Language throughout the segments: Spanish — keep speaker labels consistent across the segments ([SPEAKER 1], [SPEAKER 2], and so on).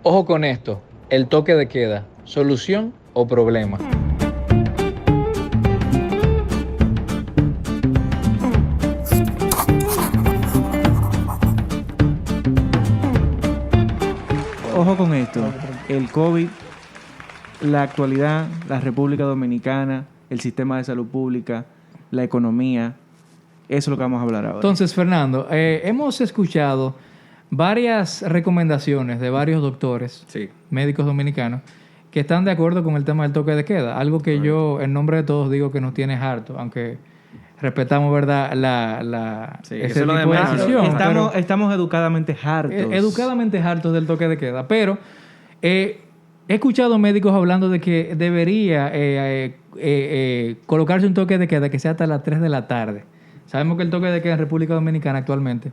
[SPEAKER 1] Ojo con esto, el toque de queda, solución o problema.
[SPEAKER 2] Ojo con esto, el COVID, la actualidad, la República Dominicana, el sistema de salud pública, la economía, eso es lo que vamos a hablar ahora.
[SPEAKER 1] Entonces, Fernando, hemos escuchado varias recomendaciones de varios doctores, médicos dominicanos, que están de acuerdo con el tema del toque de queda. Algo que yo, en nombre de todos, digo que nos tiene harto, aunque respetamos, ¿verdad?, ese tipo de decisión.
[SPEAKER 2] Estamos educadamente hartos.
[SPEAKER 1] Educadamente hartos del toque de queda. Pero he escuchado médicos hablando de que debería colocarse un toque de queda que sea hasta las 3 de la tarde. Sabemos que el toque de queda en República Dominicana actualmente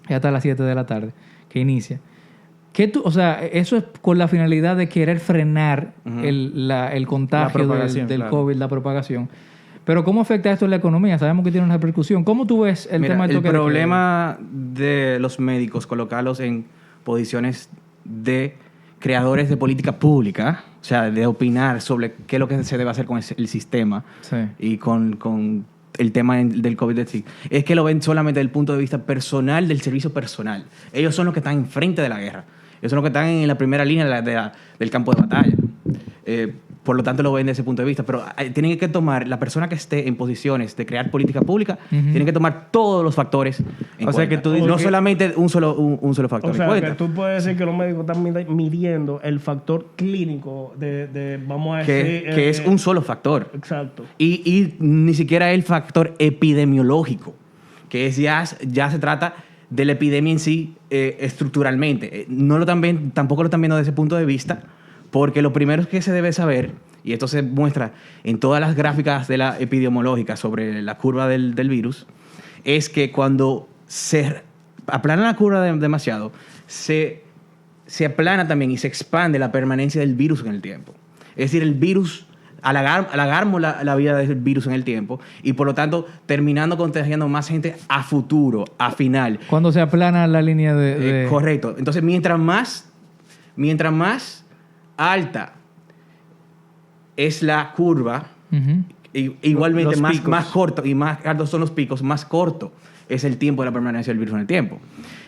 [SPEAKER 1] es hasta las 7 de la tarde que inicia. Eso es con la finalidad de querer frenar el contagio del COVID, la propagación. Pero ¿cómo afecta esto a la economía? Sabemos que tiene una repercusión. ¿Cómo tú ves el tema del toque de queda?
[SPEAKER 3] El problema de los médicos, colocarlos en posiciones de creadores de política pública, o sea, de opinar sobre qué es lo que se debe hacer con el sistema y con el tema del COVID-19, es que lo ven solamente desde el punto de vista personal, del servicio personal. Ellos son los que están enfrente de la guerra. Ellos son los que están en la primera línea del campo de batalla. Por lo tanto, lo ven desde ese punto de vista. Pero tienen que tomar, la persona que esté en posiciones de crear política pública, tienen que tomar todos los factores en cuenta.
[SPEAKER 2] Que tú dices
[SPEAKER 3] no solamente un solo factor
[SPEAKER 4] o sea,
[SPEAKER 3] en cuenta.
[SPEAKER 4] que tú puedes decir que los médicos están midiendo el factor clínico vamos a decir...
[SPEAKER 3] Que es un solo factor.
[SPEAKER 4] Exacto.
[SPEAKER 3] Y ni siquiera el factor epidemiológico, que es ya se trata de la epidemia en sí estructuralmente. Tampoco lo están viendo desde ese punto de vista, porque lo primero que se debe saber, y esto se muestra en todas las gráficas de la epidemiológica sobre la curva del virus, es que cuando se aplana la curva demasiado, se aplana también y se expande la permanencia del virus en el tiempo. Es decir, el virus, alargamos la vida del virus en el tiempo y por lo tanto terminando contagiando más gente a futuro, a final.
[SPEAKER 1] Cuando se aplana la línea de...
[SPEAKER 3] Correcto. Entonces, mientras más alta es la curva, igualmente más corto y más altos son los picos, más corto es el tiempo de la permanencia del virus en el tiempo.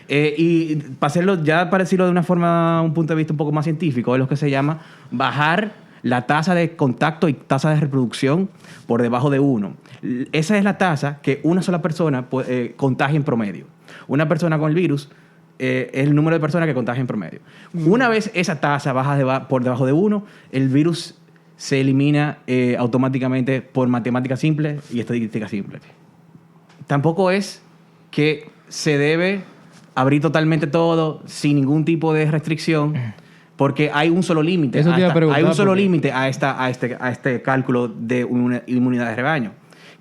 [SPEAKER 3] Y para decirlo de una forma, un punto de vista un poco más científico, es lo que se llama bajar la tasa de contacto y tasa de reproducción por debajo de 1. Esa es la tasa que una sola persona contagia en promedio. Una persona con el virus es el número de personas que contagia en promedio. Una vez esa tasa baja por debajo de 1, el virus se elimina automáticamente por matemática simple y estadística simple. Tampoco es que se debe abrir totalmente todo sin ningún tipo de restricción, porque hay un solo límite. Hay un solo límite a este cálculo de una inmunidad de rebaño,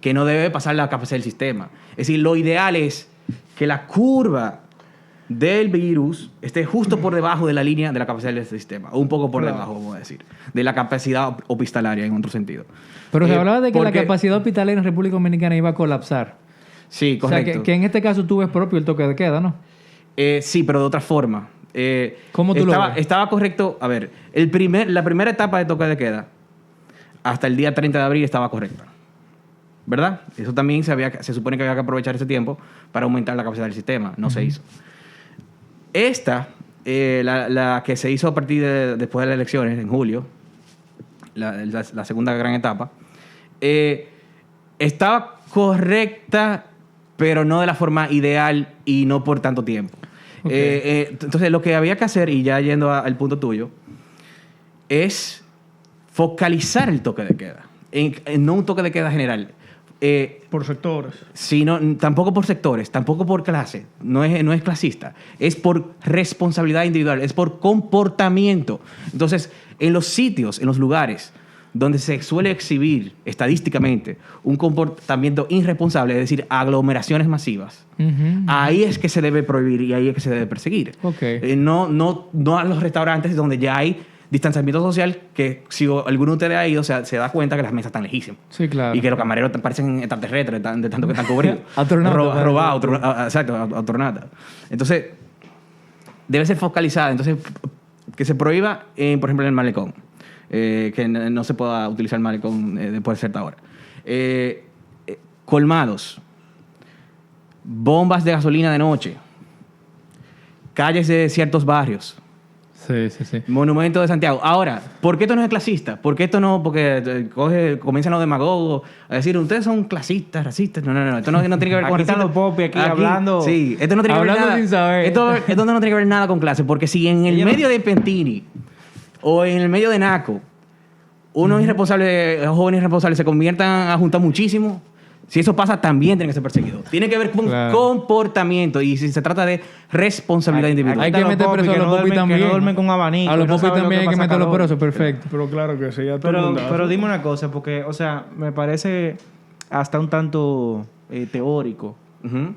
[SPEAKER 3] que no debe pasar la capacidad del sistema. Es decir, lo ideal es que la curva del virus esté justo por debajo de la línea de la capacidad del sistema, o un poco por debajo, vamos a decir, de la capacidad hospitalaria en otro sentido.
[SPEAKER 1] Pero se hablaba de que la capacidad hospitalaria en República Dominicana iba a colapsar.
[SPEAKER 3] Sí, correcto.
[SPEAKER 1] O sea, que en este caso tú ves propio el toque de queda, ¿no?
[SPEAKER 3] Sí, pero de otra forma.
[SPEAKER 1] ¿Cómo tú lo ves?
[SPEAKER 3] Estaba correcto. A ver, la primera etapa de toque de queda hasta el día 30 de abril estaba correcta, ¿verdad? Eso también se supone que había que aprovechar ese tiempo para aumentar la capacidad del sistema. No se hizo. Esta, la que se hizo a partir después de las elecciones, en julio, la segunda gran etapa, estaba correcta, pero no de la forma ideal y no por tanto tiempo. Okay. Entonces, lo que había que hacer, y ya yendo al punto tuyo, es focalizar el toque de queda. No un toque de queda general.
[SPEAKER 4] Por sectores.
[SPEAKER 3] Tampoco por sectores, tampoco por clase. No es clasista. Es por responsabilidad individual, es por comportamiento. Entonces, en los sitios, en los lugares donde se suele exhibir estadísticamente un comportamiento irresponsable, es decir, aglomeraciones masivas, ahí es que se debe prohibir y ahí es que se debe perseguir.
[SPEAKER 1] Okay.
[SPEAKER 3] No a los restaurantes donde ya hay distanciamiento social, que si alguno de ustedes ha ido, se da cuenta que las mesas están lejísimas.
[SPEAKER 1] Sí, claro.
[SPEAKER 3] Y que los camareros parecen extraterrestres de tanto que están cubridos.
[SPEAKER 1] Robados.
[SPEAKER 3] Exacto, autornata. Entonces, debe ser focalizada. Entonces, que se prohíba, por ejemplo, en el malecón. Que no se pueda utilizar el malecón después de cierta hora. Colmados. Bombas de gasolina de noche. Calles de ciertos barrios.
[SPEAKER 1] Sí.
[SPEAKER 3] Monumento de Santiago. Ahora, ¿por qué esto no es clasista? ¿Por qué esto no? Porque comienzan los demagogos a decir, ustedes son clasistas, racistas. No. Esto no tiene que ver con
[SPEAKER 2] Aquí están los popis aquí hablando.
[SPEAKER 3] Sí, esto no tiene que ver
[SPEAKER 1] Hablando
[SPEAKER 3] nada.
[SPEAKER 1] sin saber.
[SPEAKER 3] Esto no tiene que ver nada con clase. Porque si en el medio de Pentini o en el medio de Naco, unos irresponsables, jóvenes irresponsables se conviertan a juntar muchísimo, si eso pasa, también tiene que ser perseguido. Tiene que ver con comportamiento. Y si se trata de responsabilidad individual.
[SPEAKER 1] Hay que meter preso a los popis también.
[SPEAKER 2] Que no duermen con abanico.
[SPEAKER 1] A los
[SPEAKER 2] no
[SPEAKER 1] popis
[SPEAKER 2] saben lo
[SPEAKER 1] también
[SPEAKER 2] que
[SPEAKER 1] hay que
[SPEAKER 2] pasa
[SPEAKER 1] meterlos
[SPEAKER 2] calor.
[SPEAKER 1] presos, perfecto.
[SPEAKER 4] Pero claro que sí, ya todo el mundo hace.
[SPEAKER 2] Pero dime una cosa, porque, o sea, me parece hasta un tanto teórico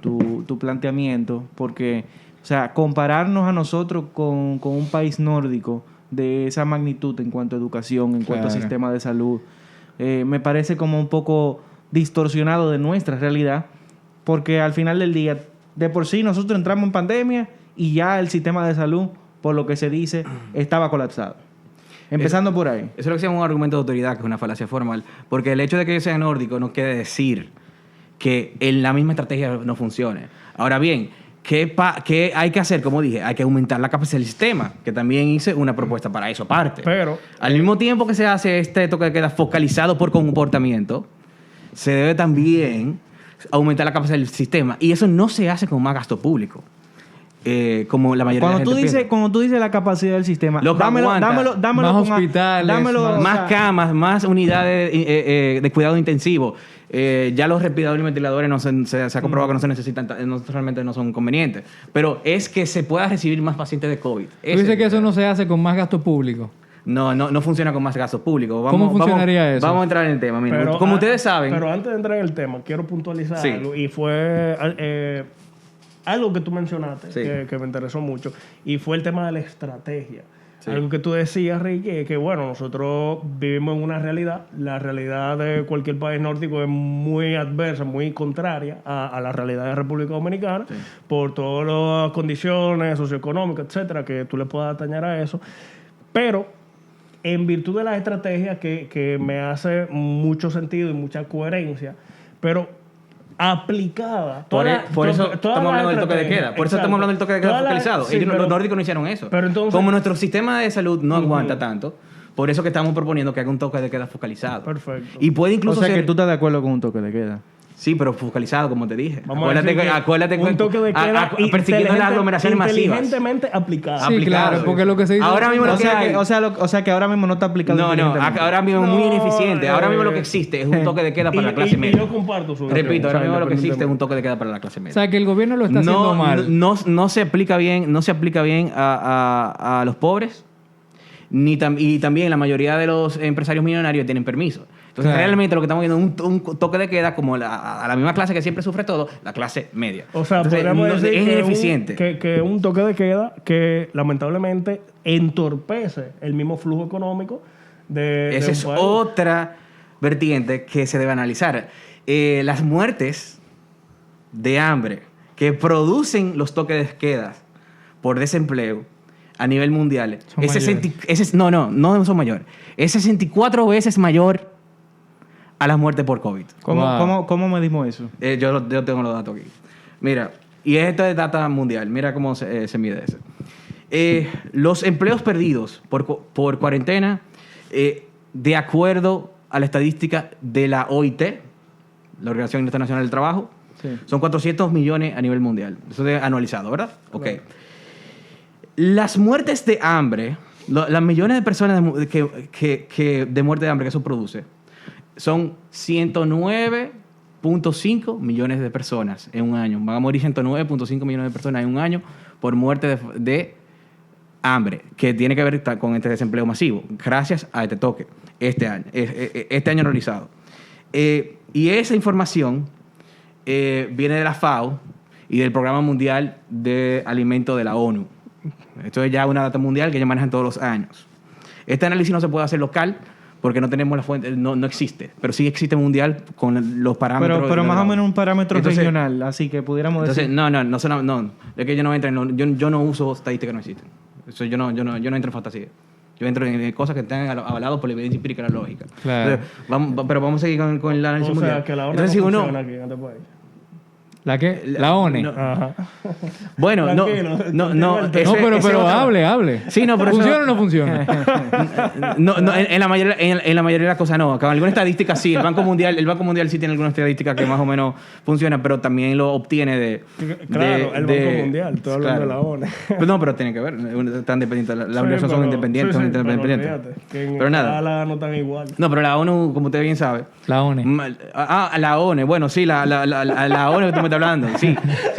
[SPEAKER 2] tu planteamiento, porque, o sea, compararnos a nosotros con un país nórdico de esa magnitud en cuanto a educación, en cuanto a sistema de salud, me parece como un poco distorsionado de nuestra realidad, porque al final del día, de por sí nosotros entramos en pandemia y ya el sistema de salud, por lo que se dice, estaba colapsado. Empezando por ahí.
[SPEAKER 3] Eso es lo que se llama un argumento de autoridad, que es una falacia formal. Porque el hecho de que sea nórdico no quiere decir que en la misma estrategia no funcione. Ahora bien, ¿qué hay que hacer? Como dije, hay que aumentar la capacidad del sistema, que también hice una propuesta para eso aparte.
[SPEAKER 4] Pero
[SPEAKER 3] al mismo tiempo que se hace este toque de queda focalizado por comportamiento, se debe también aumentar la capacidad del sistema. Y eso no se hace con más gasto público. Como la mayoría de la gente piensa.
[SPEAKER 2] Cuando tú dices la capacidad del sistema,
[SPEAKER 3] Lo que aguanta.
[SPEAKER 2] dámelo
[SPEAKER 1] Más
[SPEAKER 2] con
[SPEAKER 1] hospitales,
[SPEAKER 3] Más camas, más unidades de cuidado intensivo. Ya los respiradores y ventiladores se ha comprobado que no se necesitan, realmente no son convenientes. Pero es que se pueda recibir más pacientes de COVID.
[SPEAKER 1] Tú dices que eso no se hace con más gasto público.
[SPEAKER 3] No funciona con más gastos públicos.
[SPEAKER 1] ¿Cómo funcionaría eso?
[SPEAKER 3] Vamos a entrar en el tema. Mira, como ustedes saben...
[SPEAKER 4] Pero antes de entrar en el tema, quiero puntualizar
[SPEAKER 3] Sí.
[SPEAKER 4] algo. Y fue algo que tú mencionaste,
[SPEAKER 3] Sí.
[SPEAKER 4] que me interesó mucho. Y fue el tema de la estrategia.
[SPEAKER 3] Sí.
[SPEAKER 4] Algo que tú decías, Ricky, que bueno, nosotros vivimos en una realidad. La realidad de cualquier país nórdico es muy adversa, muy contraria a la realidad de República Dominicana, por todas las condiciones socioeconómicas, etcétera, que tú le puedas atañar a eso. Pero en virtud de las estrategias que me hace mucho sentido y mucha coherencia, pero aplicada.
[SPEAKER 3] Por eso estamos hablando del toque de queda. Por eso estamos hablando del toque de queda focalizado.
[SPEAKER 4] Sí,
[SPEAKER 3] Los nórdicos no hicieron eso.
[SPEAKER 4] Pero entonces,
[SPEAKER 3] como nuestro sistema de salud no aguanta tanto, por eso que estamos proponiendo que haga un toque de queda focalizado.
[SPEAKER 4] Perfecto.
[SPEAKER 3] Y puede
[SPEAKER 2] O
[SPEAKER 3] incluso
[SPEAKER 2] sea,
[SPEAKER 3] ser...
[SPEAKER 2] que tú estás de acuerdo con un toque de queda.
[SPEAKER 3] Sí, pero focalizado, como te dije.
[SPEAKER 4] Vamos a decir que
[SPEAKER 3] Acuérdate
[SPEAKER 4] un toque de queda
[SPEAKER 3] persiguiendo las aglomeraciones masivas.
[SPEAKER 4] inteligentemente aplicado.
[SPEAKER 1] Sí,
[SPEAKER 3] Aplicado.
[SPEAKER 1] claro, porque lo que se dice...
[SPEAKER 3] Ahora mismo lo
[SPEAKER 2] O
[SPEAKER 3] que
[SPEAKER 2] sea,
[SPEAKER 3] hay...
[SPEAKER 2] o sea que ahora mismo no está aplicado.
[SPEAKER 3] No,
[SPEAKER 2] inteligentemente.
[SPEAKER 3] ahora mismo es muy ineficiente. Ahora mismo lo que existe es un toque de queda para la clase
[SPEAKER 4] Y
[SPEAKER 3] media.
[SPEAKER 4] yo comparto su
[SPEAKER 3] Repito, ahora
[SPEAKER 4] opinión,
[SPEAKER 3] mismo lo que existe es un
[SPEAKER 4] independientemente.
[SPEAKER 3] toque de queda para la clase
[SPEAKER 1] O
[SPEAKER 3] media.
[SPEAKER 1] sea, que el gobierno lo está haciendo mal.
[SPEAKER 3] No se aplica bien, a los pobres, y también la mayoría de los empresarios millonarios tienen permiso. Entonces,
[SPEAKER 1] Claro.
[SPEAKER 3] realmente lo que estamos viendo es un toque de queda como a la misma clase que siempre sufre todo, la clase media.
[SPEAKER 4] O sea,
[SPEAKER 3] Entonces,
[SPEAKER 4] podríamos decir
[SPEAKER 3] es
[SPEAKER 4] que
[SPEAKER 3] ineficiente.
[SPEAKER 4] que un toque de queda que lamentablemente entorpece el mismo flujo económico de
[SPEAKER 3] Esa
[SPEAKER 4] un
[SPEAKER 3] es
[SPEAKER 4] país.
[SPEAKER 3] otra vertiente que se debe analizar. Las muertes de hambre que producen los toques de queda por desempleo a nivel mundial
[SPEAKER 1] Son mayores.
[SPEAKER 3] no son mayores. Es 64 veces mayor a las muertes por COVID.
[SPEAKER 2] ¿Cómo medimos eso?
[SPEAKER 3] Yo tengo los datos aquí. Mira, y esto es data mundial. Mira cómo se mide eso. Los empleos perdidos por cuarentena, de acuerdo a la estadística de la OIT, la Organización Internacional del Trabajo,
[SPEAKER 2] Sí.
[SPEAKER 3] son 400 millones a nivel mundial. Eso es anualizado, ¿verdad? Ok. Las muertes de hambre, las millones de personas de muerte de hambre que eso produce, son 109.5 millones de personas en un año. Van a morir 109.5 millones de personas en un año por muerte de hambre, que tiene que ver con este desempleo masivo, gracias a este toque, este año realizado. Y esa información viene de la FAO y del Programa Mundial de Alimentos de la ONU. Esto es ya una data mundial que ellos manejan todos los años. Este análisis no se puede hacer local porque no tenemos la fuente, no existe. Pero sí existe mundial con los parámetros.
[SPEAKER 2] Pero más o menos un parámetro
[SPEAKER 3] Entonces,
[SPEAKER 2] regional, así que pudiéramos
[SPEAKER 3] Entonces,
[SPEAKER 2] decir...
[SPEAKER 3] no, es que yo no entro yo no uso estadísticas que no existen. Eso yo no entro en fantasía. Yo entro en cosas que están avaladas por la evidencia empírica y la lógica.
[SPEAKER 1] Claro.
[SPEAKER 3] Entonces, pero vamos a seguir con el análisis mundial.
[SPEAKER 4] O sea, que la ONU
[SPEAKER 3] Entonces,
[SPEAKER 4] no
[SPEAKER 3] si
[SPEAKER 4] funciona aquí en este país.
[SPEAKER 1] ¿La qué? La ONE.
[SPEAKER 3] no.
[SPEAKER 4] Ajá.
[SPEAKER 3] Bueno,
[SPEAKER 4] Tranquilo,
[SPEAKER 3] no,
[SPEAKER 1] No, pero hable.
[SPEAKER 3] Sí, no, pero
[SPEAKER 1] ¿Funciona
[SPEAKER 3] eso-
[SPEAKER 1] o no funciona?
[SPEAKER 3] No, en la mayoría de las cosas no. Con algunas estadísticas sí. El Banco Mundial sí tiene algunas estadísticas que más o menos funcionan, pero también lo obtiene de...
[SPEAKER 4] Claro, el Banco Mundial. Estoy hablando de la ONU.
[SPEAKER 3] Pues no, pero tiene que ver. Están dependientes. Las
[SPEAKER 4] Sí,
[SPEAKER 3] universidades son
[SPEAKER 4] pero-
[SPEAKER 3] independientes.
[SPEAKER 4] sí,
[SPEAKER 3] son
[SPEAKER 4] pero
[SPEAKER 3] independientes.
[SPEAKER 4] olvídate, que en
[SPEAKER 3] Pero nada.
[SPEAKER 4] escala no están igual.
[SPEAKER 3] No, pero la ONU, como usted bien sabe...
[SPEAKER 1] La ONE.
[SPEAKER 3] La ONU. Bueno, sí, la ONU que tú me estás hablando. Sí,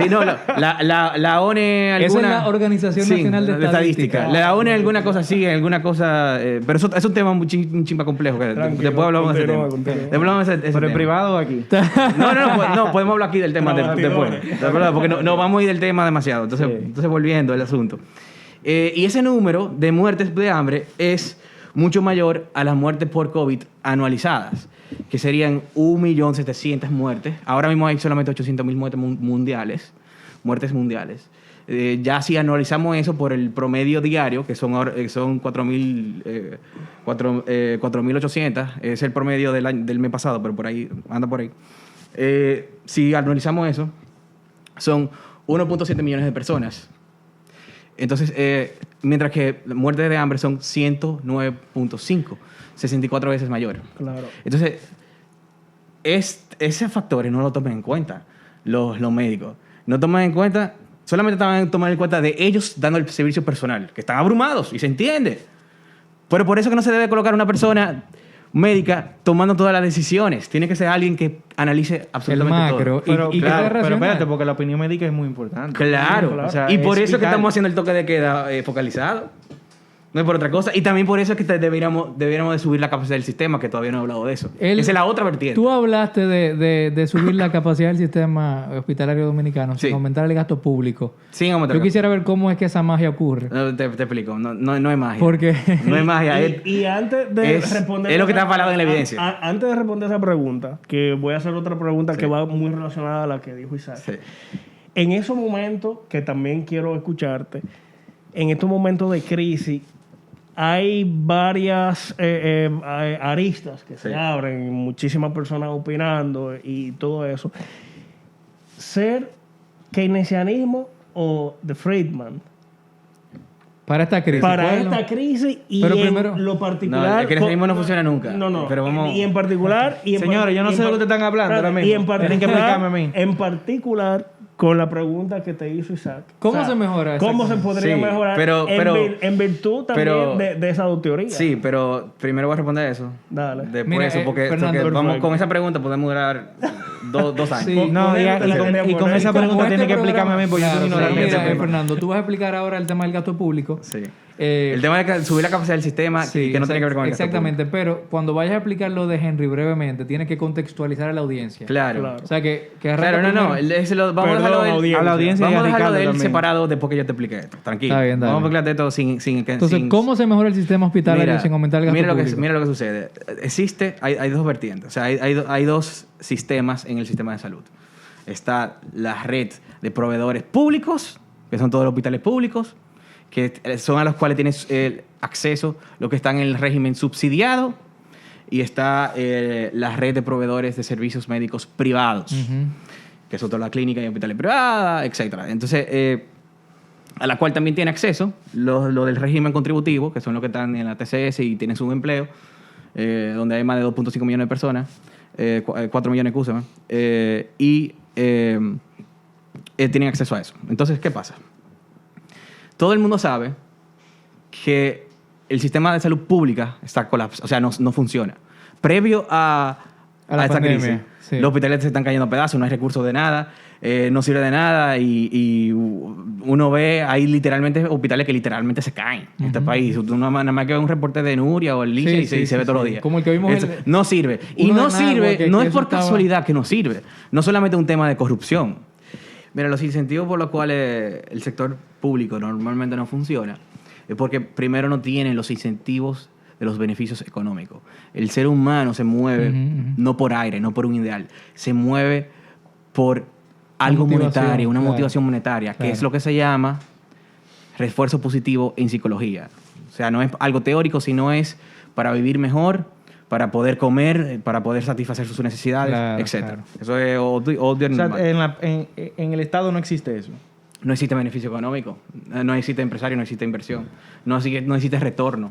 [SPEAKER 3] no, la ONU...
[SPEAKER 1] Esa es la Organización Nacional de Estadística.
[SPEAKER 3] La ONU alguna cosa sí, alguna cosa... pero eso es un tema un chimpa complejo. Que
[SPEAKER 4] Tranquilo,
[SPEAKER 3] después hablamos de ese tema.
[SPEAKER 4] continúa.
[SPEAKER 3] Después hablamos de ese
[SPEAKER 2] ¿Pero en
[SPEAKER 3] tema.
[SPEAKER 2] privado o aquí?
[SPEAKER 3] No, podemos hablar aquí del tema después. De verdad, porque no vamos a ir del tema demasiado. Entonces volviendo al asunto. Y ese número de muertes de hambre es mucho mayor a las muertes por COVID anualizadas, que serían 1.700.000 muertes. Ahora mismo hay solamente 800.000 muertes mundiales. Ya si anualizamos eso por el promedio diario, que son 4.800, es el promedio del mes pasado, pero anda por ahí. Si anualizamos eso, son 1.7 millones de personas. Entonces, mientras que las muertes de hambre son 109.5, 64 veces mayor.
[SPEAKER 4] Claro.
[SPEAKER 3] Entonces, ese factor no lo toman en cuenta los médicos. No toman en cuenta, solamente toman en cuenta de ellos dando el servicio personal, que están abrumados y se entiende. Pero por eso que no se debe colocar una persona médica tomando todas las decisiones. Tiene que ser alguien que analice absolutamente
[SPEAKER 1] El macro.
[SPEAKER 3] todo.
[SPEAKER 1] Y
[SPEAKER 2] Pero
[SPEAKER 1] racional.
[SPEAKER 2] espérate, porque la opinión médica es muy importante.
[SPEAKER 3] Claro.
[SPEAKER 4] Claro.
[SPEAKER 2] O sea,
[SPEAKER 3] Y por
[SPEAKER 2] es
[SPEAKER 3] eso es que
[SPEAKER 2] vital.
[SPEAKER 3] estamos haciendo el toque de queda focalizado. No es por otra cosa. Y también por eso es que deberíamos de subir la capacidad del sistema, que todavía no he hablado de eso. Esa es la otra vertiente.
[SPEAKER 1] Tú hablaste de subir la capacidad del sistema hospitalario dominicano sin
[SPEAKER 3] Sí.
[SPEAKER 1] aumentar el gasto público.
[SPEAKER 3] Sí, vamos a
[SPEAKER 1] Yo quisiera ver cómo es que esa magia ocurre.
[SPEAKER 3] Te explico. No es magia.
[SPEAKER 1] Porque
[SPEAKER 3] No es magia.
[SPEAKER 4] Y antes de responder...
[SPEAKER 3] es lo que está
[SPEAKER 4] esa-
[SPEAKER 3] falado en la evidencia.
[SPEAKER 4] Antes de responder esa pregunta, que voy a hacer otra pregunta que va muy relacionada a la que dijo Isaac.
[SPEAKER 3] Sí.
[SPEAKER 4] En esos momentos, que también quiero escucharte, en estos momentos de crisis, hay varias aristas que se
[SPEAKER 3] Sí.
[SPEAKER 4] abren, muchísimas personas opinando y todo eso. Ser keynesianismo o de Friedman
[SPEAKER 1] para esta crisis.
[SPEAKER 4] para
[SPEAKER 1] ¿cuál es
[SPEAKER 4] esta
[SPEAKER 1] lo-
[SPEAKER 4] crisis y
[SPEAKER 1] Pero
[SPEAKER 4] en
[SPEAKER 1] primero-
[SPEAKER 4] lo
[SPEAKER 3] No,
[SPEAKER 4] particular...
[SPEAKER 3] el keynesianismo no funciona nunca.
[SPEAKER 4] No.
[SPEAKER 3] Pero vamos...
[SPEAKER 4] Y en particular...
[SPEAKER 2] Señores, yo no sé de lo que ustedes están hablando ahora mismo.
[SPEAKER 4] Y en particular,
[SPEAKER 2] Tienen que explicarme a mí.
[SPEAKER 4] En particular, con la pregunta que te hizo Isaac.
[SPEAKER 1] ¿Cómo se mejora esa
[SPEAKER 4] ¿Cómo se
[SPEAKER 1] cosa?
[SPEAKER 4] podría
[SPEAKER 3] Sí,
[SPEAKER 4] mejorar
[SPEAKER 3] pero-
[SPEAKER 4] en virtud también
[SPEAKER 3] pero-
[SPEAKER 4] de esas dos teorías?
[SPEAKER 3] Sí, pero primero voy a responder eso.
[SPEAKER 4] Dale.
[SPEAKER 3] Después
[SPEAKER 1] Mira,
[SPEAKER 3] eso, porque
[SPEAKER 1] Fernando,
[SPEAKER 3] vamos
[SPEAKER 4] perfecto.
[SPEAKER 3] con esa pregunta podemos durar 2 años.
[SPEAKER 1] Sí.
[SPEAKER 2] No, y con esa
[SPEAKER 1] Como
[SPEAKER 2] pregunta
[SPEAKER 1] este
[SPEAKER 2] tiene que explicarme a
[SPEAKER 1] programa-
[SPEAKER 2] mí, porque yo
[SPEAKER 1] Claro,
[SPEAKER 2] soy
[SPEAKER 1] pero
[SPEAKER 2] ignorante.
[SPEAKER 1] mira,
[SPEAKER 2] de ese tema.
[SPEAKER 1] Fernando, tú vas a explicar ahora el tema del gasto público.
[SPEAKER 3] Sí.
[SPEAKER 1] Eh,
[SPEAKER 3] El tema de subir la capacidad del sistema
[SPEAKER 1] sí,
[SPEAKER 3] que no tiene que ver con el gasto
[SPEAKER 1] exactamente, pero cuando vayas a explicar lo de Henry brevemente, tienes que contextualizar a la audiencia.
[SPEAKER 3] público. Claro.
[SPEAKER 4] Claro.
[SPEAKER 1] O sea, que
[SPEAKER 3] Claro,
[SPEAKER 1] arranca
[SPEAKER 3] no.
[SPEAKER 1] primero.
[SPEAKER 3] Vamos a
[SPEAKER 4] Perdón,
[SPEAKER 3] dejarlo de él.
[SPEAKER 4] audiencia.
[SPEAKER 2] A la audiencia y
[SPEAKER 3] Vamos
[SPEAKER 2] a
[SPEAKER 3] a dejarlo
[SPEAKER 2] Ricardo
[SPEAKER 3] de él
[SPEAKER 2] también.
[SPEAKER 3] separado después que yo te explique esto. Tranquilo.
[SPEAKER 1] Está bien, dale.
[SPEAKER 3] Vamos a explicar de todo sin
[SPEAKER 1] Entonces, ¿cómo se mejora el sistema hospitalario sin aumentar el gasto público?
[SPEAKER 3] Mira lo que sucede. Hay dos vertientes. O sea, hay dos sistemas en el sistema de salud. Está la red de proveedores públicos, que son todos los hospitales públicos, que son a los cuales tienes acceso los que están en el régimen subsidiado, y está la red de proveedores de servicios médicos privados,
[SPEAKER 1] Ujú.
[SPEAKER 3] que son todas las clínicas y hospitales privadas, etc. Entonces, a la cual también tiene acceso lo del régimen contributivo, que son los que están en la TCS y tienen su empleo, donde hay más de 2.5 millones de personas, 4 millones, escúchame, y tienen acceso a eso. Entonces, ¿qué pasa? Todo el mundo sabe que el sistema de salud pública está colapsado, o sea, no funciona. Previo a
[SPEAKER 1] A la
[SPEAKER 3] esta
[SPEAKER 1] pandemia,
[SPEAKER 3] crisis,
[SPEAKER 1] sí.
[SPEAKER 3] los hospitales se están cayendo a pedazos, no hay recursos de nada, no sirve de nada, y uno ve, hay literalmente hospitales que literalmente se caen en este país. Uno nada más que ve un reporte de Nuria o el Lice
[SPEAKER 1] Sí,
[SPEAKER 3] y se
[SPEAKER 1] sí,
[SPEAKER 3] ve
[SPEAKER 1] sí,
[SPEAKER 3] todos los
[SPEAKER 1] sí.
[SPEAKER 3] días.
[SPEAKER 1] Como el que vimos
[SPEAKER 3] Eso, no sirve. Y
[SPEAKER 1] uno
[SPEAKER 3] no
[SPEAKER 1] de Nagua,
[SPEAKER 3] sirve,
[SPEAKER 1] que
[SPEAKER 3] no es
[SPEAKER 1] eso
[SPEAKER 3] por
[SPEAKER 1] estaba-
[SPEAKER 3] casualidad que no sirve. No solamente un tema de corrupción. Mira, los incentivos por los cuales el sector público normalmente no funciona es porque primero no tienen los incentivos de los beneficios económicos. El ser humano se mueve no por aire, no por un ideal, se mueve por algo
[SPEAKER 1] Motivación,
[SPEAKER 3] monetario, una
[SPEAKER 1] claro.
[SPEAKER 3] motivación monetaria, que
[SPEAKER 1] Claro.
[SPEAKER 3] es lo que se llama refuerzo positivo en psicología. O sea, no es algo teórico, sino es para vivir mejor, para poder comer, para poder satisfacer sus necesidades,
[SPEAKER 1] Claro,
[SPEAKER 3] etc.
[SPEAKER 1] claro.
[SPEAKER 3] Eso es obvio.
[SPEAKER 2] O sea, en el Estado no existe eso.
[SPEAKER 3] No existe beneficio económico, no existe empresario, no existe inversión, no existe retorno.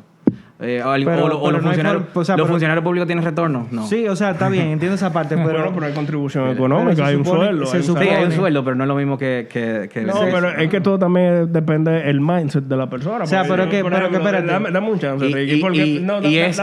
[SPEAKER 3] Los funcionarios públicos tienen retorno, no.
[SPEAKER 2] Sí, o sea, está bien, entiendo esa parte, pero...
[SPEAKER 4] Pero hay contribución económica, hay un sueldo.
[SPEAKER 3] Sí, hay un sueldo, pero no es lo mismo que
[SPEAKER 4] no, pero es que todo también depende del mindset de la persona.
[SPEAKER 2] O sea, pero espérate.
[SPEAKER 4] Dame un chance, Ricky.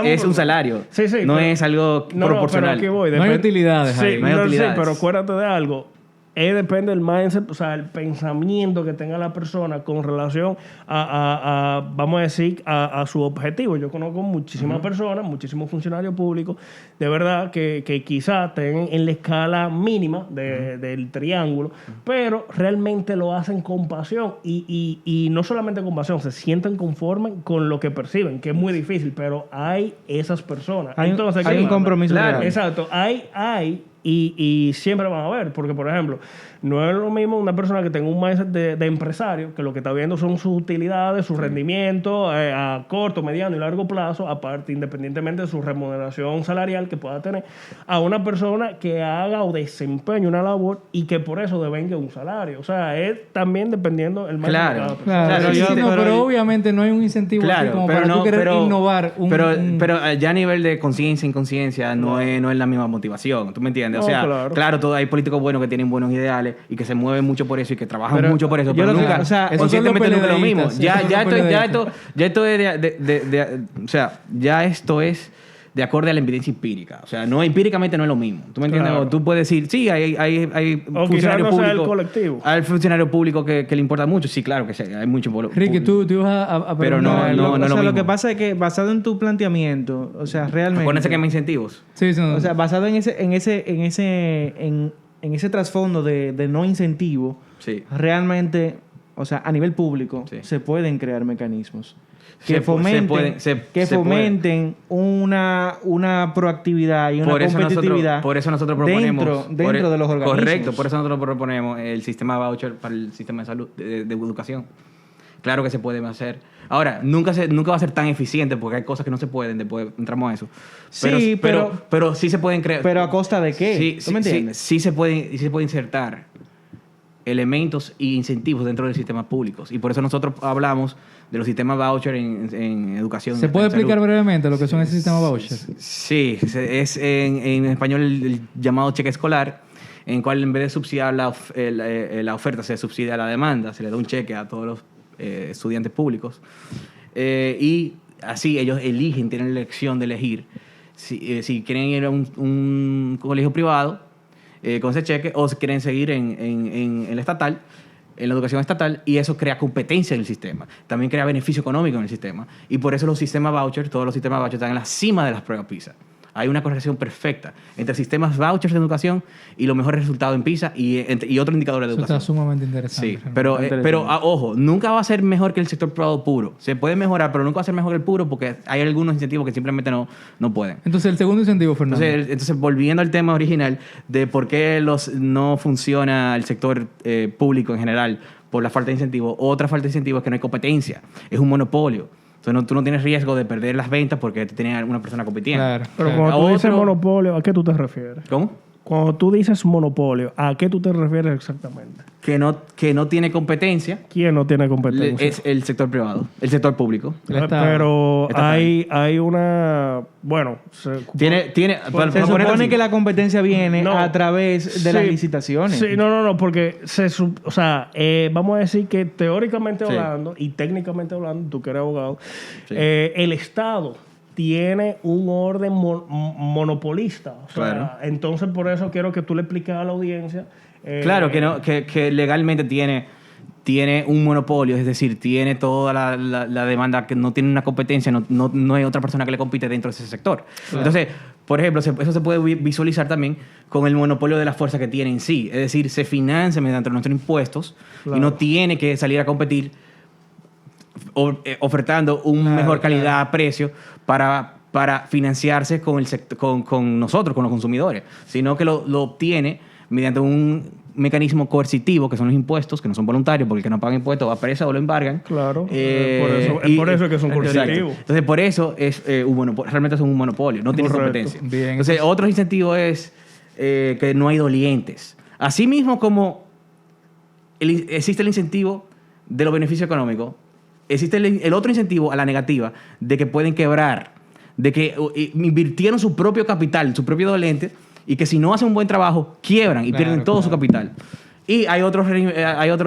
[SPEAKER 3] Es un salario, no es algo proporcional.
[SPEAKER 1] No hay utilidades ahí.
[SPEAKER 3] No hay utilidades.
[SPEAKER 4] Sí, pero acuérdate de algo. Depende del mindset, o sea, el pensamiento que tenga la persona con relación vamos a decir, a su objetivo. Yo conozco muchísimas personas, muchísimos funcionarios públicos, de verdad, que quizás estén en la escala mínima del triángulo, pero realmente lo hacen con pasión y no solamente con pasión, se sienten conformes con lo que perciben, que es muy difícil, pero hay esas personas. Entonces,
[SPEAKER 2] hay un compromiso real.
[SPEAKER 4] Exacto, y siempre van a ver, porque por ejemplo, no es lo mismo una persona que tenga un mindset de empresario, que lo que está viendo son sus utilidades, su rendimiento a corto, mediano y largo plazo, aparte, independientemente de su remuneración salarial que pueda tener, a una persona que haga o desempeñe una labor y que por eso devenga un salario. O sea, es también dependiendo del mindset de cada persona.
[SPEAKER 1] Pero obviamente no hay un incentivo así como para tú querer innovar.
[SPEAKER 3] Pero ya a nivel de conciencia, inconsciencia, no es la misma motivación. ¿Tú me entiendes? O sea, claro, hay políticos buenos que tienen buenos ideales y que se mueven mucho por eso y que trabajan mucho por eso, pero nunca, conscientemente nunca lo mismo. Esto es de acorde a la evidencia empírica. O sea, empíricamente no es lo mismo. ¿Tú me entiendes? Claro. Tú puedes decir, sí, hay funcionario público. Hay funcionario público que le importa mucho. Sí, claro que sí, hay mucho.
[SPEAKER 1] Ricky, tú ibas a
[SPEAKER 3] pero no es lo mismo.
[SPEAKER 2] Lo que pasa es que basado en tu planteamiento, o sea, realmente...
[SPEAKER 3] Acuérdense que hay incentivos.
[SPEAKER 1] Sí,
[SPEAKER 2] o sea, basado en ese trasfondo de no incentivo,
[SPEAKER 3] sí.
[SPEAKER 2] Realmente, o sea, a nivel público, sí. Se pueden crear mecanismos que fomenten una proactividad y una competitividad.
[SPEAKER 3] Por eso nosotros proponemos...
[SPEAKER 2] Dentro de los organismos.
[SPEAKER 3] Correcto, por eso nosotros proponemos el sistema voucher para el sistema de salud, de educación. Claro que se puede hacer. Ahora, nunca va a ser tan eficiente porque hay cosas que no se pueden, después entramos a eso. Pero sí se pueden crear.
[SPEAKER 2] ¿Pero a costa de qué?
[SPEAKER 3] ¿Tú me entiendes? Sí se puede insertar elementos e incentivos dentro del sistema público. Y por eso nosotros hablamos de los sistemas voucher en educación.
[SPEAKER 1] ¿Se puede explicar brevemente lo que son esos sistemas voucher?
[SPEAKER 3] Sí, es en español el llamado cheque escolar, en el cual en vez de subsidiar la oferta, se subsidia la demanda, se le da un cheque a todos los estudiantes públicos. Y así ellos tienen la elección de elegir si quieren ir a un colegio privado con ese cheque o si quieren seguir en el estatal, en la educación estatal, y eso crea competencia en el sistema. También crea beneficio económico en el sistema. Y por eso todos los sistemas voucher están en la cima de las pruebas PISA. Hay una correlación perfecta entre sistemas vouchers de educación y los mejores resultados en PISA y otros indicadores de educación.
[SPEAKER 1] Eso está sumamente interesante.
[SPEAKER 3] Sí, pero ojo, nunca va a ser mejor que el sector privado puro. Se puede mejorar, pero nunca va a ser mejor que el puro porque hay algunos incentivos que simplemente no pueden.
[SPEAKER 1] Entonces, el segundo incentivo, Fernando.
[SPEAKER 3] Entonces, volviendo al tema original de por qué no funciona el sector público en general por la falta de incentivos. Otra falta de incentivos es que no hay competencia. Es un monopolio. Entonces, tú no tienes riesgo de perder las ventas porque tiene una persona compitiendo.
[SPEAKER 1] Claro.
[SPEAKER 4] Pero cuando tú dices monopolio, ¿a qué tú te refieres?
[SPEAKER 3] ¿Cómo?
[SPEAKER 4] Cuando tú dices monopolio, ¿a qué tú te refieres exactamente?
[SPEAKER 3] Que no tiene competencia.
[SPEAKER 4] ¿Quién no tiene competencia?
[SPEAKER 3] Es el sector privado, el sector público.
[SPEAKER 4] Pero hay una... Bueno...
[SPEAKER 2] Se supone que la competencia viene a través de las licitaciones.
[SPEAKER 4] Sí, no, porque vamos a decir que teóricamente hablando y técnicamente hablando, tú que eres abogado, el Estado tiene un orden monopolista.
[SPEAKER 3] Claro.
[SPEAKER 4] Entonces, por eso quiero que tú le expliques a la audiencia.
[SPEAKER 3] Claro, que legalmente tiene un monopolio, es decir, tiene toda la demanda, que no tiene una competencia, no hay otra persona que le compite dentro de ese sector. Claro. Entonces, por ejemplo, eso se puede visualizar también con el monopolio de la fuerza que tiene en sí. Es decir, se financia mediante nuestros impuestos y no tiene que salir a competir ofertando una mejor calidad a precio para financiarse con nosotros, con los consumidores, sino que lo obtiene mediante un mecanismo coercitivo, que son los impuestos, que no son voluntarios, porque el que no paga impuestos va preso o lo embargan.
[SPEAKER 4] Claro. Por eso es que son coercitivos.
[SPEAKER 3] Entonces, por eso es realmente son un monopolio, no tienen competencia.
[SPEAKER 1] Bien,
[SPEAKER 3] entonces, otro incentivo es que no hay dolientes. Asimismo, como existe el incentivo de los beneficios económicos, existe el otro incentivo a la negativa de que pueden quebrar, de que invirtieron su propio capital, su propio dolente, y que si no hacen un buen trabajo, quiebran y pierden todo su capital. Y hay otros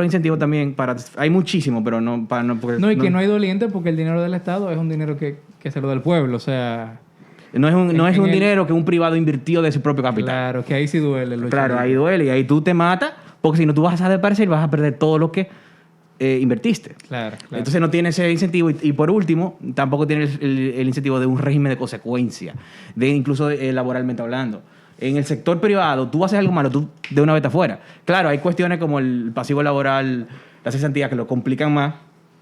[SPEAKER 3] incentivos también hay muchísimos, pero no...
[SPEAKER 1] que no hay doliente porque el dinero del Estado es un dinero que se lo da el pueblo, o sea...
[SPEAKER 3] No es un dinero que un privado invirtió de su propio capital.
[SPEAKER 1] Claro, que ahí sí duele.
[SPEAKER 3] Claro, ahí duele y ahí tú te matas, porque si no tú vas a desaparecer y vas a perder todo lo que invertiste.
[SPEAKER 1] Claro.
[SPEAKER 3] Entonces no tiene ese incentivo. Y por último, tampoco tiene el incentivo de un régimen de consecuencia, incluso laboralmente hablando. En el sector privado, tú haces algo malo, tú de una vez estás fuera. Claro, hay cuestiones como el pasivo laboral, la cesantía, que lo complican más,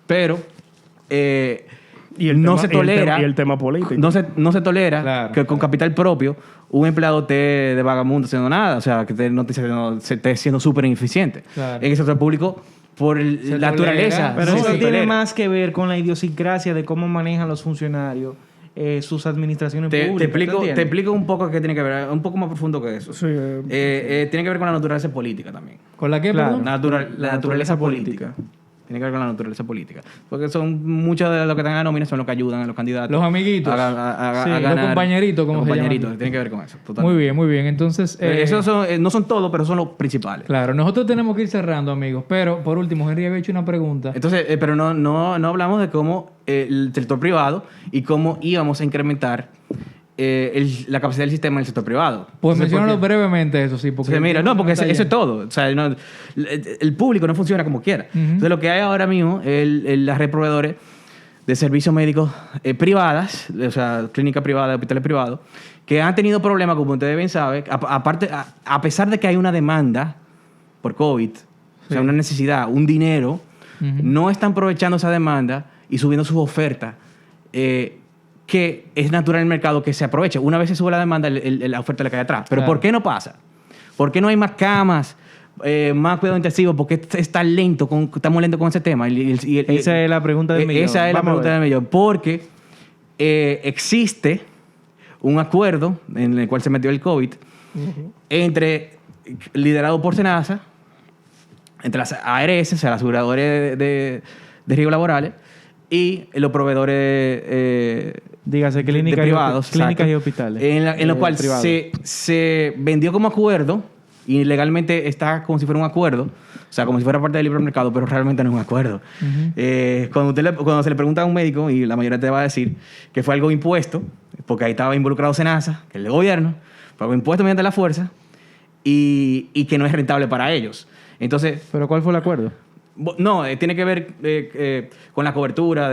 [SPEAKER 3] pero no se tolera...
[SPEAKER 4] Y el tema político.
[SPEAKER 3] No se tolera que con capital propio un empleado esté de vagamundo haciendo nada, o sea, que esté siendo súper ineficiente.
[SPEAKER 1] Claro.
[SPEAKER 3] En el sector público, por la naturaleza...
[SPEAKER 2] Pero eso tiene más que ver con la idiosincrasia de cómo manejan los funcionarios sus administraciones públicas.
[SPEAKER 3] Te explico un poco qué tiene que ver, un poco más profundo que eso.
[SPEAKER 4] Sí,
[SPEAKER 3] tiene que ver con la naturaleza política también.
[SPEAKER 1] ¿Con la qué, perdón?
[SPEAKER 3] La naturaleza política. Tiene que ver con la naturaleza política. Porque son muchos de los que están en la nómina son los que ayudan a los candidatos.
[SPEAKER 1] Los amiguitos.
[SPEAKER 3] A ganar.
[SPEAKER 1] Los compañeritos, como
[SPEAKER 3] los
[SPEAKER 1] se llaman.
[SPEAKER 3] compañeritos. Tiene que ver con eso. Totalmente.
[SPEAKER 1] Muy bien. Entonces...
[SPEAKER 3] Esos no son todos, pero son los principales.
[SPEAKER 1] Claro. Nosotros tenemos que ir cerrando, amigos. Pero, por último, Henry había hecho una pregunta.
[SPEAKER 3] Entonces, pero no hablamos de cómo el sector privado y cómo íbamos a incrementar la capacidad del sistema en el sector privado.
[SPEAKER 1] Pues menciónalo brevemente eso, sí. Porque
[SPEAKER 3] porque eso es todo. O sea, el público no funciona como quiera. Entonces, lo que hay ahora mismo es las red proveedores de servicios médicos privadas, o sea, clínicas privadas, hospitales privados, que han tenido problemas, como ustedes bien saben, a pesar de que hay una demanda por COVID, o sea, una necesidad, un dinero, no están aprovechando esa demanda y subiendo sus ofertas, que es natural en el mercado que se aproveche. Una vez se sube la demanda, la oferta le cae atrás. Pero ¿por qué no pasa? ¿Por qué no hay más camas, más cuidado intensivo? ¿Por qué estamos lentos con ese tema?
[SPEAKER 2] Esa es la pregunta del millón.
[SPEAKER 3] Esa es la pregunta del millón. Porque existe un acuerdo en el cual se metió el COVID liderado por SENASA, entre las ARS, o sea, las aseguradoras de riesgos laborales, y los proveedores
[SPEAKER 2] dígase clínicas
[SPEAKER 3] privados,
[SPEAKER 2] clínicas y hospitales.
[SPEAKER 3] En lo cual se vendió como acuerdo y legalmente está como si fuera un acuerdo, o sea, como si fuera parte del libre mercado, pero realmente no es un acuerdo. Cuando se le pregunta a un médico, y la mayoría te va a decir que fue algo impuesto, porque ahí estaba involucrado SENASA, que es el gobierno, fue algo impuesto mediante la fuerza y que no es rentable para ellos. Entonces,
[SPEAKER 2] ¿pero cuál fue el acuerdo?
[SPEAKER 3] No, tiene que ver con la cobertura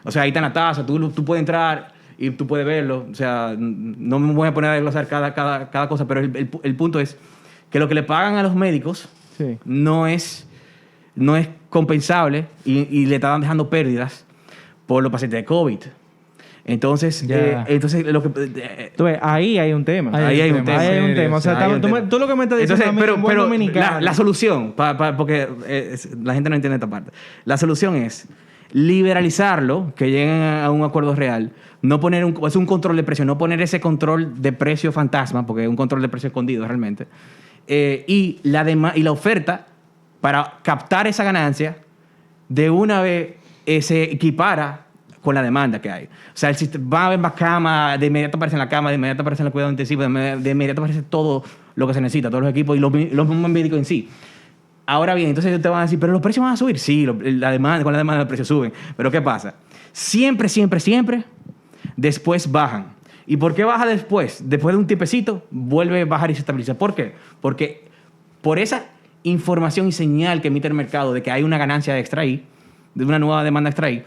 [SPEAKER 3] o sea, ahí está en la tasa, tú puedes entrar y tú puedes verlo. O sea, no me voy a poner a desglosar cada cosa, pero el punto es que lo que le pagan a los médicos no es compensable y le están dejando pérdidas por los pacientes de COVID. Entonces, lo que...
[SPEAKER 2] ahí hay un tema.
[SPEAKER 3] Ahí hay un tema.
[SPEAKER 2] O sea, tú lo que me estás diciendo
[SPEAKER 3] pero la solución, porque la gente no entiende esta parte. La solución es liberalizarlo, que lleguen a un acuerdo real, no poner es un control de precio, no poner ese control de precio fantasma, porque es un control de precio escondido realmente, y la oferta para captar esa ganancia de una vez se equipara con la demanda que hay. O sea, va a haber más camas, de inmediato aparecen la cama, de inmediato aparecen el cuidado intensivo, de inmediato aparece todo lo que se necesita, todos los equipos y los médicos en sí. Ahora bien, entonces te van a decir, ¿pero los precios van a subir? Sí, con la demanda los precios suben. Pero ¿qué pasa? Siempre, después bajan. ¿Y por qué baja después? Después de un tipecito, vuelve a bajar y se estabiliza. ¿Por qué? Porque por esa información y señal que emite el mercado de que hay una ganancia extra ahí, de una nueva demanda extra ahí,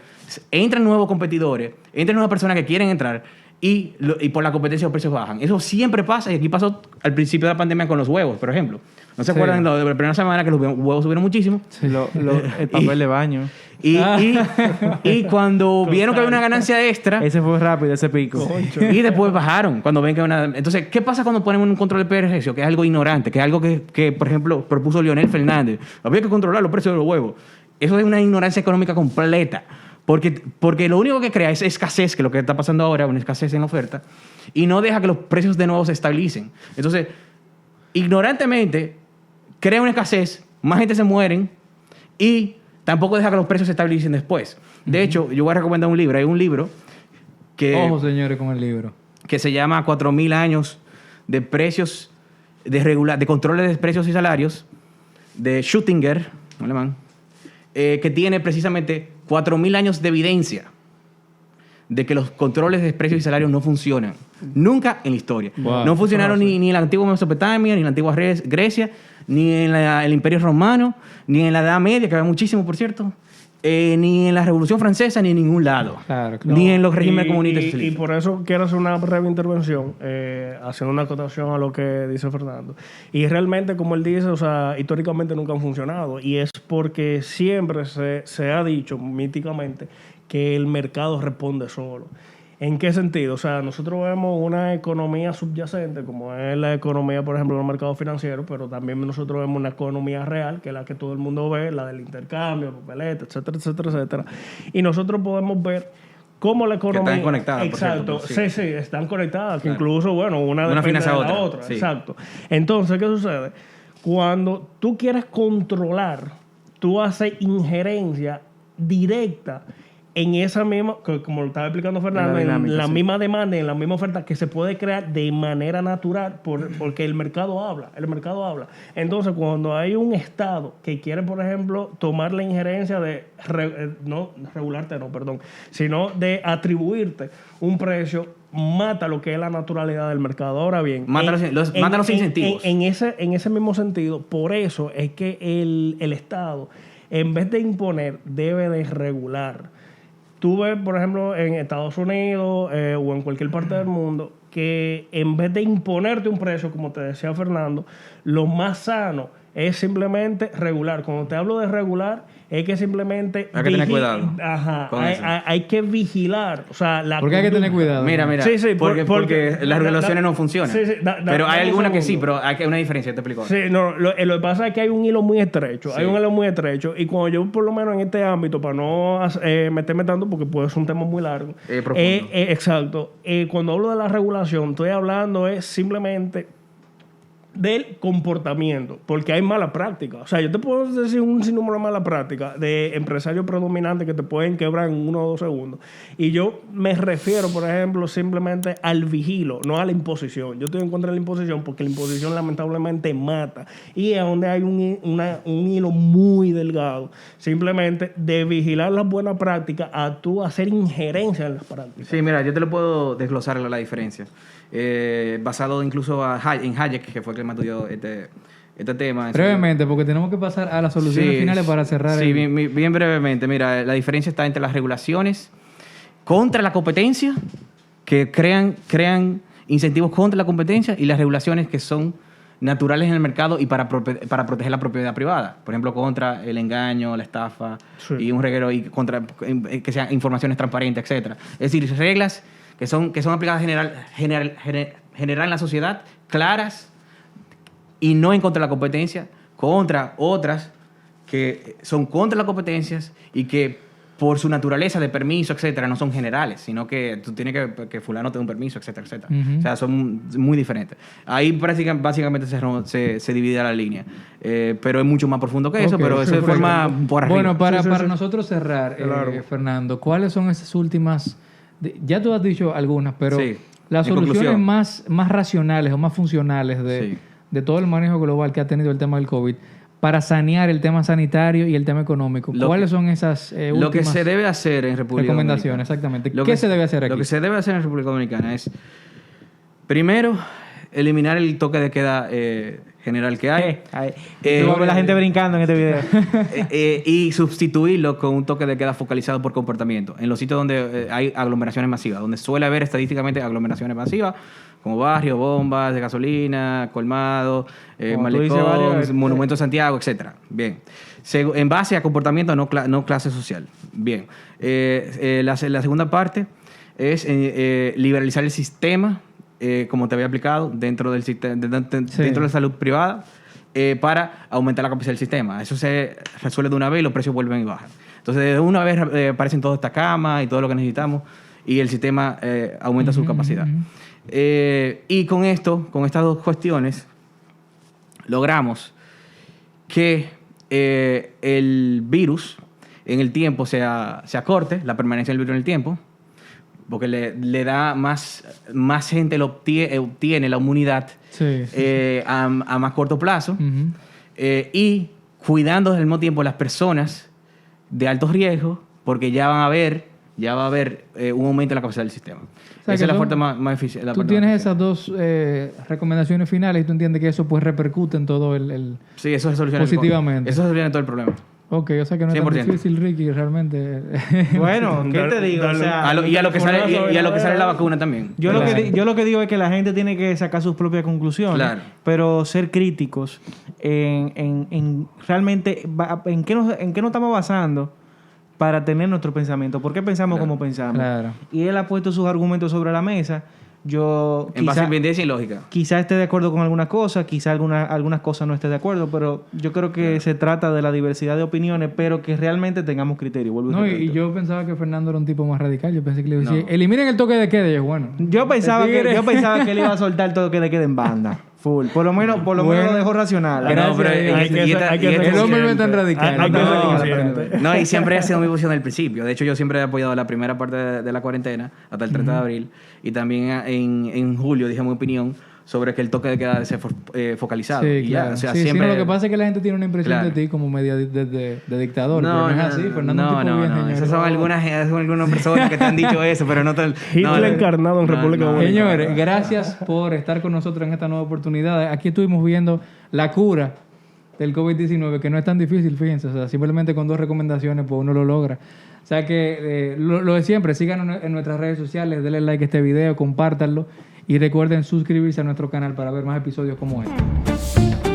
[SPEAKER 3] entran nuevos competidores, entran nuevas personas que quieren entrar y por la competencia los precios bajan. Eso siempre pasa, y aquí pasó al principio de la pandemia con los huevos, por ejemplo. ¿No se acuerdan de la primera semana que los huevos subieron muchísimo?
[SPEAKER 2] Sí, el papel de baño.
[SPEAKER 3] Y cuando vieron que había una ganancia extra...
[SPEAKER 2] Ese fue rápido, ese pico.
[SPEAKER 3] Y después bajaron. Cuando ven que Entonces, ¿qué pasa cuando ponemos un control de precio? Que es algo ignorante, que es algo que, por ejemplo, propuso Leonel Fernández. Había que controlar los precios de los huevos. Eso es una ignorancia económica completa. Porque lo único que crea es escasez, que es lo que está pasando ahora, una escasez en la oferta, y no deja que los precios de nuevo se estabilicen. Entonces, ignorantemente, crea una escasez, más gente se mueren y tampoco deja que los precios se estabilicen después. De hecho, yo voy a recomendar un libro. Hay un libro que...
[SPEAKER 1] Ojo, señores, con el libro.
[SPEAKER 3] Que se llama 4.000 años de precios, de controles de precios y salarios, de Schuttinger, alemán, que tiene precisamente 4.000 años de evidencia de que los controles de precios y salarios no funcionan. Nunca en la historia.
[SPEAKER 1] Wow.
[SPEAKER 3] No funcionaron ni en la antigua Mesopotamia, ni en la antigua Grecia, ni en el Imperio Romano, ni en la Edad Media, que había muchísimo, por cierto, ni en la Revolución Francesa, ni en ningún lado.
[SPEAKER 1] Claro.
[SPEAKER 3] Ni en los regímenes comunistas.
[SPEAKER 4] Y por eso quiero hacer una breve intervención, haciendo una acotación a lo que dice Fernando. Y realmente, como él dice, o sea, históricamente nunca han funcionado. Y es porque siempre se ha dicho míticamente que el mercado responde solo. ¿En qué sentido? O sea, nosotros vemos una economía subyacente, como es la economía, por ejemplo, en los mercados financieros, pero también nosotros vemos una economía real, que es la que todo el mundo ve, la del intercambio, papeleta, etcétera, etcétera, etcétera. Y nosotros podemos ver cómo la economía...
[SPEAKER 3] Que están conectadas,
[SPEAKER 4] exacto,
[SPEAKER 3] por cierto.
[SPEAKER 4] Sí, están conectadas, que
[SPEAKER 3] Claro.
[SPEAKER 4] incluso, bueno, una depende
[SPEAKER 3] financia
[SPEAKER 4] de
[SPEAKER 3] a
[SPEAKER 4] la
[SPEAKER 3] otra,
[SPEAKER 4] otra.
[SPEAKER 3] sí.
[SPEAKER 4] Exacto. Entonces, ¿qué sucede? Cuando tú quieres controlar, tú haces injerencia directa en esa misma, como lo estaba explicando Fernando, en la misma demanda, en la misma oferta que se puede crear de manera natural porque el mercado habla. Entonces, cuando hay un Estado que quiere, por ejemplo, tomar la injerencia de, sino de atribuirte un precio, mata lo que es la naturalidad del mercado. Ahora bien,
[SPEAKER 3] Mata los incentivos.
[SPEAKER 4] En ese mismo sentido, por eso es que el Estado, en vez de imponer, debe de regular. Tú ves, por ejemplo, en Estados Unidos o en cualquier parte del mundo, que en vez de imponerte un precio, como te decía Fernando, lo más sano es simplemente regular. Cuando te hablo de regular, es que simplemente...
[SPEAKER 3] Hay que tener cuidado.
[SPEAKER 4] Ajá.
[SPEAKER 3] con eso.
[SPEAKER 4] Hay que vigilar. O sea,
[SPEAKER 1] ¿Por qué hay que tener cuidado?
[SPEAKER 3] Mira.
[SPEAKER 4] Sí,
[SPEAKER 3] Porque las regulaciones no funcionan.
[SPEAKER 4] Sí,
[SPEAKER 3] pero hay algunas que sí,
[SPEAKER 4] segundo.
[SPEAKER 3] pero hay una diferencia, te explico.
[SPEAKER 4] Sí, no, lo que pasa es que hay un hilo muy estrecho.
[SPEAKER 3] Sí.
[SPEAKER 4] Hay un hilo muy estrecho. Y cuando yo, por lo menos en este ámbito, para no meterme tanto, porque puede ser un tema muy largo.
[SPEAKER 3] Profundo.
[SPEAKER 4] Exacto. Cuando hablo de la regulación, estoy hablando es simplemente del comportamiento, porque hay mala práctica. O sea, yo te puedo decir un sinnúmero de mala práctica de empresarios predominantes que te pueden quebrar en 1 o 2 segundos. Y yo me refiero, por ejemplo, simplemente al vigilo, no a la imposición. Yo estoy en contra de la imposición porque la imposición lamentablemente mata. Y es donde hay un hilo muy delgado, simplemente de vigilar las buenas prácticas a tú hacer injerencia en las prácticas.
[SPEAKER 3] Sí, mira, yo te lo puedo desglosar la diferencia. Basado incluso en Hayek, que fue el que me estudió este tema.
[SPEAKER 1] Brevemente, porque tenemos que pasar a las soluciones finales para cerrar.
[SPEAKER 3] Sí, bien brevemente. Mira, la diferencia está entre las regulaciones contra la competencia, que crean incentivos contra la competencia, y las regulaciones que son naturales en el mercado y para proteger la propiedad privada. Por ejemplo, contra el engaño, la estafa,
[SPEAKER 4] Sí.
[SPEAKER 3] y un reguero, y contra que sean informaciones transparentes, etcétera. Es decir, reglas que son aplicadas general en la sociedad, claras, y no en contra de la competencia, contra otras que son contra las competencias y que por su naturaleza de permiso, etcétera, no son generales, sino que tú tienes que fulano te dé un permiso, etcétera, etcétera.
[SPEAKER 1] Uh-huh.
[SPEAKER 3] O sea, son muy diferentes. Ahí básicamente se divide la línea. Pero es mucho más profundo que eso,
[SPEAKER 1] Ok,
[SPEAKER 3] pero eso de forma por arriba.
[SPEAKER 1] Bueno, para
[SPEAKER 4] Sí.
[SPEAKER 1] nosotros cerrar,
[SPEAKER 4] Claro.
[SPEAKER 1] Fernando, ¿cuáles son esas últimas? Ya tú has dicho algunas, pero
[SPEAKER 3] Sí,
[SPEAKER 1] las
[SPEAKER 3] en
[SPEAKER 1] soluciones
[SPEAKER 3] conclusión.
[SPEAKER 1] más racionales o más funcionales
[SPEAKER 3] Sí.
[SPEAKER 1] de todo el manejo global que ha tenido el tema del COVID para sanear el tema sanitario y el tema económico. ¿Cuáles son esas últimas
[SPEAKER 3] Lo que se debe hacer en República
[SPEAKER 1] recomendaciones?
[SPEAKER 3] Dominicana.
[SPEAKER 1] Exactamente. ¿Qué se debe hacer aquí?
[SPEAKER 3] Lo que se debe hacer en República Dominicana es, primero, eliminar el toque de queda general que hay.
[SPEAKER 2] Luego la gente brincando en este video.
[SPEAKER 3] Y sustituirlo con un toque de queda focalizado por comportamiento. En los sitios donde hay aglomeraciones masivas, donde suele haber estadísticamente aglomeraciones masivas, como barrios, bombas de gasolina, colmados, malecón, Monumento de Santiago, etc. Bien. En base a comportamiento, no clase social. Bien. La segunda parte es liberalizar el sistema, como te había explicado, dentro del sistema, dentro de la salud privada, para aumentar la capacidad del sistema. Eso se resuelve de una vez y los precios vuelven y bajan. Entonces, de una vez aparecen todas estas camas y todo lo que necesitamos y el sistema aumenta su capacidad. Y con estas dos cuestiones, logramos que el virus en el tiempo se acorte, la permanencia del virus en el tiempo, porque le da más gente obtiene la inmunidad a más corto plazo, y cuidando al mismo tiempo las personas de alto riesgo, porque ya va a haber un aumento en la capacidad del sistema.
[SPEAKER 1] O sea,
[SPEAKER 3] esa es la parte más eficiente.
[SPEAKER 1] Tú tienes esas dos recomendaciones finales y tú entiendes que eso pues repercute en todo el
[SPEAKER 3] sí, eso se soluciona
[SPEAKER 1] positivamente.
[SPEAKER 3] Eso soluciona todo el problema.
[SPEAKER 1] Ok, o sea que no es 100%. Tan difícil, Ricky, realmente.
[SPEAKER 2] Bueno, ¿qué te digo? O sea,
[SPEAKER 3] y a lo que sale la vacuna también.
[SPEAKER 2] Yo lo que digo es que la gente tiene que sacar sus propias conclusiones, pero ser críticos en realmente en qué nos estamos basando para tener nuestro pensamiento. ¿Por qué pensamos como pensamos?
[SPEAKER 1] Claro.
[SPEAKER 2] Y él ha puesto sus argumentos sobre la mesa. Yo
[SPEAKER 3] en base a evidencia y lógica.
[SPEAKER 2] Quizá esté de acuerdo con algunas cosas, quizá algunas cosas no esté de acuerdo, pero yo creo que se trata de la diversidad de opiniones, pero que realmente tengamos criterio.
[SPEAKER 1] Y yo pensaba que Fernando era un tipo más radical. Yo pensé que le decía, eliminen el toque de queda. Y yo, bueno.
[SPEAKER 2] Yo pensaba que él iba a soltar el toque de queda en banda. Full. Por lo menos lo dejo racional.
[SPEAKER 1] El hombre no es tan radical.
[SPEAKER 3] No, y siempre ha sido mi posición al principio. De hecho, yo siempre he apoyado la primera parte de la cuarentena, hasta el 30 de abril. Y también en julio dije mi opinión sobre que el toque de queda debe ser focalizado.
[SPEAKER 1] Sí, claro.
[SPEAKER 3] O sea, siempre...
[SPEAKER 1] lo que pasa es que la gente tiene una impresión de ti como medio de dictador.
[SPEAKER 3] No,
[SPEAKER 1] pero no es así. Fernando
[SPEAKER 3] no. Esas son algunas personas que te han dicho eso, pero no te...
[SPEAKER 4] Hitler encarnado en República Dominicana.
[SPEAKER 1] Señores, gracias por estar con nosotros en esta nueva oportunidad. Aquí estuvimos viendo la cura del COVID-19, que no es tan difícil, fíjense. O sea, simplemente con 2 recomendaciones, pues uno lo logra. O sea que lo de siempre, síganos en nuestras redes sociales, denle like a este video, compártanlo y recuerden suscribirse a nuestro canal para ver más episodios como este.